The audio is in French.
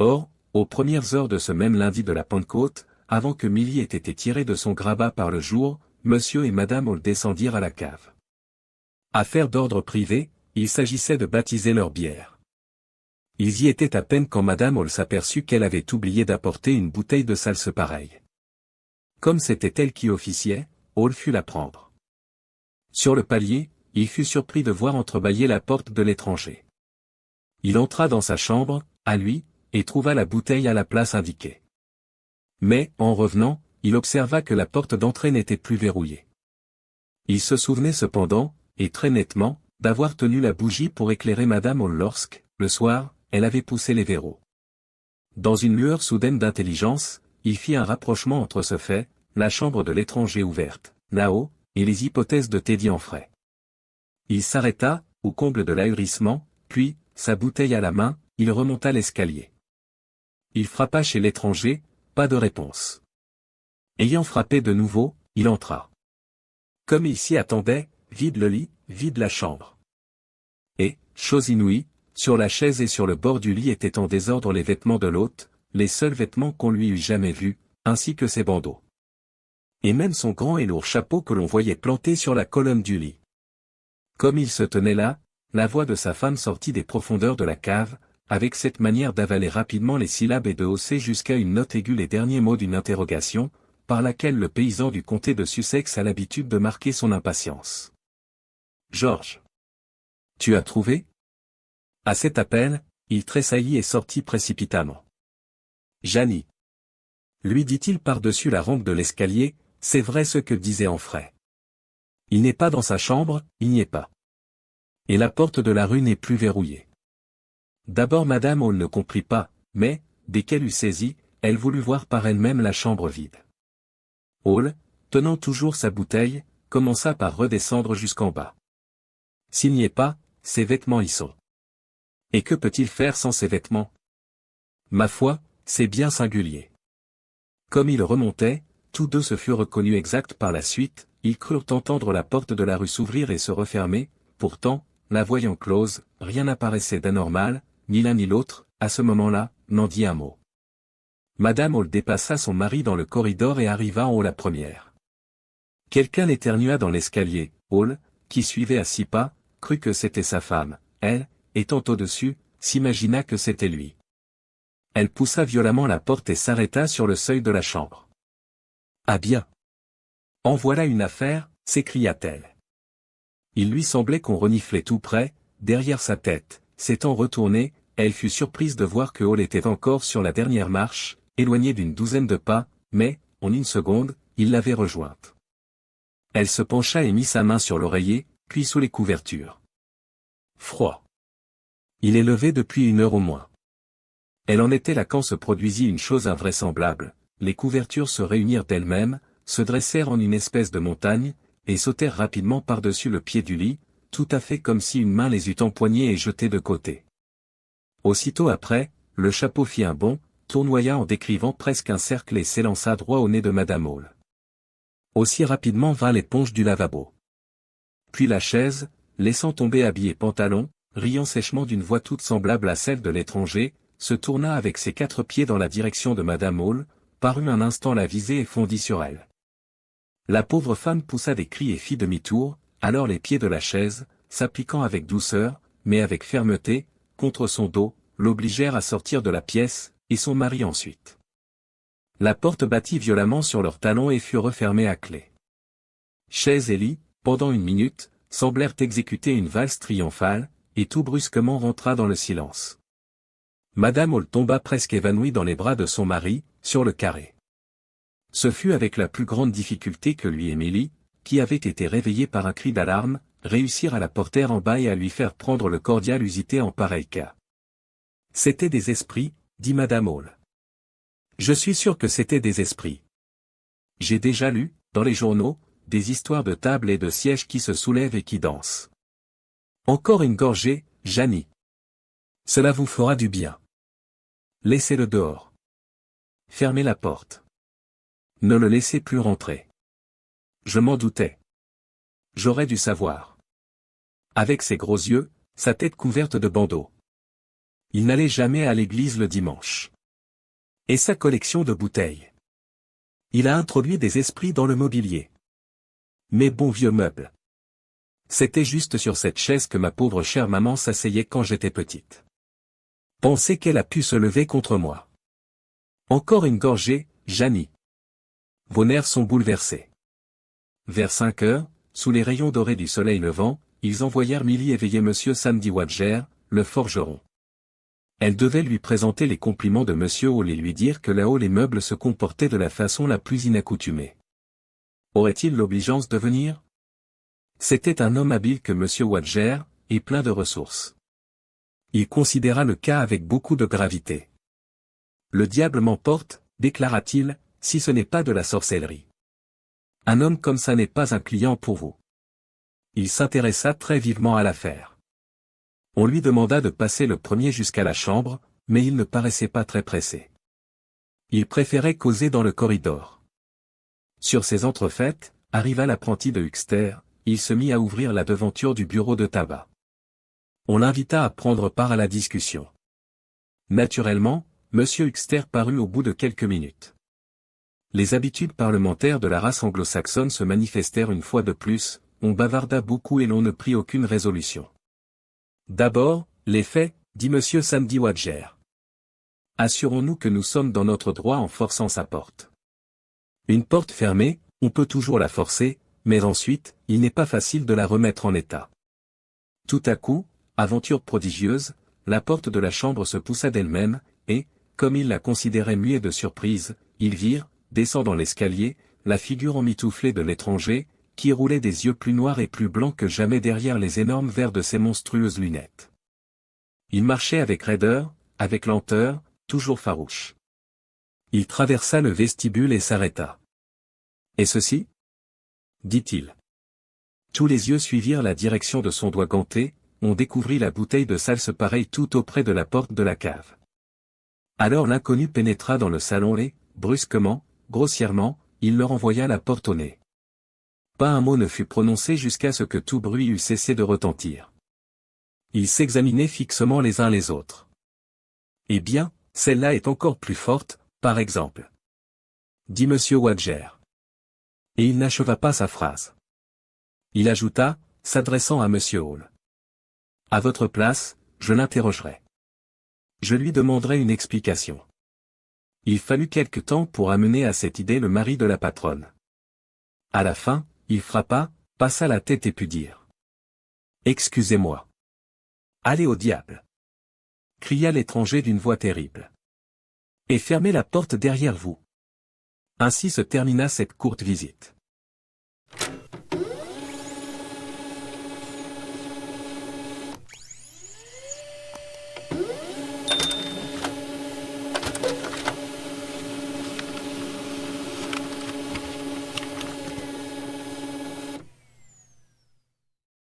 Or, aux premières heures de ce même lundi de la Pentecôte, avant que Milly ait été tirée de son grabat par le jour, monsieur et madame Hall descendirent à la cave. Affaire d'ordre privé, il s'agissait de baptiser leur bière. Ils y étaient à peine quand madame Hall s'aperçut qu'elle avait oublié d'apporter une bouteille de salse pareille. Comme c'était elle qui officiait, Hall fut la prendre. Sur le palier, il fut surpris de voir entrebâiller la porte de l'étranger. Il entra dans sa chambre, à lui, et trouva la bouteille à la place indiquée. Mais, en revenant, il observa que la porte d'entrée n'était plus verrouillée. Il se souvenait cependant, et très nettement, d'avoir tenu la bougie pour éclairer madame Hall lorsque, le soir, elle avait poussé les verrous. Dans une lueur soudaine d'intelligence, il fit un rapprochement entre ce fait, la chambre de l'étranger ouverte, là-haut, et les hypothèses de Teddy en frais. Il s'arrêta, au comble de l'ahurissement, puis, sa bouteille à la main, il remonta l'escalier. Il frappa chez l'étranger, pas de réponse. Ayant frappé de nouveau, il entra. Comme il s'y attendait, vide le lit, vide la chambre. Et, chose inouïe, sur la chaise et sur le bord du lit étaient en désordre les vêtements de l'hôte, les seuls vêtements qu'on lui eût jamais vus, ainsi que ses bandeaux. Et même son grand et lourd chapeau que l'on voyait planté sur la colonne du lit. Comme il se tenait là, la voix de sa femme sortit des profondeurs de la cave, avec cette manière d'avaler rapidement les syllabes et de hausser jusqu'à une note aiguë les derniers mots d'une interrogation, par laquelle le paysan du comté de Sussex a l'habitude de marquer son impatience. « George. Tu as trouvé ?» À cet appel, il tressaillit et sortit précipitamment. « Janie. » lui dit-il par-dessus la rampe de l'escalier, c'est vrai ce que disait Enfray. Il n'est pas dans sa chambre, il n'y est pas. Et la porte de la rue n'est plus verrouillée. D'abord madame Hall ne comprit pas, mais, dès qu'elle eut saisi, elle voulut voir par elle-même la chambre vide. Hall, tenant toujours sa bouteille, commença par redescendre jusqu'en bas. S'il n'y est pas, ses vêtements y sont. Et que peut-il faire sans ses vêtements? Ma foi, c'est bien singulier. Comme ils remontaient, tous deux se furent reconnus exacts par la suite, ils crurent entendre la porte de la rue s'ouvrir et se refermer, pourtant, la voyant close, rien n'apparaissait d'anormal, ni l'un ni l'autre, à ce moment-là, n'en dit un mot. Madame Hall dépassa son mari dans le corridor et arriva en haut la première. Quelqu'un éternua dans l'escalier, Hall, qui suivait à 6 pas, crut que c'était sa femme, elle, étant au-dessus, s'imagina que c'était lui. Elle poussa violemment la porte et s'arrêta sur le seuil de la chambre. « Ah bien! En voilà une affaire, s'écria-t-elle. Il lui semblait qu'on reniflait tout près, derrière sa tête. S'étant retournée, elle fut surprise de voir que Hall était encore sur la dernière marche, éloigné d'une douzaine de pas, mais, en une seconde, il l'avait rejointe. Elle se pencha et mit sa main sur l'oreiller, puis sous les couvertures. Froid. Il est levé depuis 1 heure au moins. Elle en était là quand se produisit une chose invraisemblable, les couvertures se réunirent d'elles-mêmes, se dressèrent en une espèce de montagne, et sautèrent rapidement par-dessus le pied du lit, tout à fait comme si une main les eût empoignées et jetées de côté. Aussitôt après, le chapeau fit un bond, tournoya en décrivant presque un cercle et s'élança droit au nez de madame Hall. Aussi rapidement vint l'éponge du lavabo. Puis la chaise, laissant tomber habit et pantalon, riant sèchement d'une voix toute semblable à celle de l'étranger, se tourna avec ses 4 pieds dans la direction de madame Hall, parut un instant la viser et fondit sur elle. La pauvre femme poussa des cris et fit demi-tour, alors les pieds de la chaise, s'appliquant avec douceur, mais avec fermeté, contre son dos, l'obligèrent à sortir de la pièce, et son mari ensuite. La porte battit violemment sur leurs talons et fut refermée à clé. Chaise et lit, pendant 1 minute, semblèrent exécuter une valse triomphale, et tout brusquement rentra dans le silence. Madame Hall tomba presque évanouie dans les bras de son mari, sur le carré. Ce fut avec la plus grande difficulté que lui et Milly, qui avait été réveillée par un cri d'alarme, réussirent à la porter en bas et à lui faire prendre le cordial usité en pareil cas. C'étaient des esprits, dit madame Hall. Je suis sûr que c'étaient des esprits. J'ai déjà lu, dans les journaux, des histoires de tables et de sièges qui se soulèvent et qui dansent. Encore une gorgée, Janie. Cela vous fera du bien. Laissez-le dehors. Fermez la porte. Ne le laissez plus rentrer. Je m'en doutais. J'aurais dû savoir. Avec ses gros yeux, sa tête couverte de bandeaux. Il n'allait jamais à l'église le dimanche. Et sa collection de bouteilles. Il a introduit des esprits dans le mobilier. Mes bons vieux meubles. C'était juste sur cette chaise que ma pauvre chère maman s'asseyait quand j'étais petite. Pensez qu'elle a pu se lever contre moi. Encore une gorgée, Janie. Vos nerfs sont bouleversés. Vers 5 heures, sous les rayons dorés du soleil levant, ils envoyèrent Milly éveiller Monsieur Sandy Wadger, le forgeron. Elle devait lui présenter les compliments de Monsieur Hall et lui dire que là-haut les meubles se comportaient de la façon la plus inaccoutumée. Aurait-il l'obligeance de venir? C'était un homme habile que Monsieur Wadger, et plein de ressources. Il considéra le cas avec beaucoup de gravité. Le diable m'emporte, déclara-t-il, si ce n'est pas de la sorcellerie. Un homme comme ça n'est pas un client pour vous. Il s'intéressa très vivement à l'affaire. On lui demanda de passer le premier jusqu'à la chambre, mais il ne paraissait pas très pressé. Il préférait causer dans le corridor. Sur ces entrefaites, arriva l'apprenti de Huckster, il se mit à ouvrir la devanture du bureau de tabac. On l'invita à prendre part à la discussion. Naturellement, M. Huckster parut au bout de quelques minutes. Les habitudes parlementaires de la race anglo-saxonne se manifestèrent une fois de plus, on bavarda beaucoup et l'on ne prit aucune résolution. D'abord, les faits, dit M. Sandy Wadger. Assurons-nous que nous sommes dans notre droit en forçant sa porte. Une porte fermée, on peut toujours la forcer, mais ensuite, il n'est pas facile de la remettre en état. Tout à coup, aventure prodigieuse, la porte de la chambre se poussa d'elle-même, et, comme il la considérait muet de surprise, ils virent, descendant l'escalier, la figure emmitouflée de l'étranger, qui roulait des yeux plus noirs et plus blancs que jamais derrière les énormes verres de ses monstrueuses lunettes. Il marchait avec raideur, avec lenteur, toujours farouche. Il traversa le vestibule et s'arrêta. « Et ceci » dit-il. Tous les yeux suivirent la direction de son doigt ganté, on découvrit la bouteille de salse-pareil tout auprès de la porte de la cave. Alors l'inconnu pénétra dans le salon et, brusquement, grossièrement, il leur envoya la porte au nez. Pas un mot ne fut prononcé jusqu'à ce que tout bruit eût cessé de retentir. Ils s'examinaient fixement les uns les autres. Eh bien, celle-là est encore plus forte, par exemple, dit M. Wadger. Et il n'acheva pas sa phrase. Il ajouta, s'adressant à M. Hall. À votre place, je l'interrogerai. Je lui demanderai une explication. Il fallut quelque temps pour amener à cette idée le mari de la patronne. À la fin, il frappa, passa la tête et put dire. « Excusez-moi. »« Allez au diable !» cria l'étranger d'une voix terrible. « Et fermez la porte derrière vous. » Ainsi se termina cette courte visite.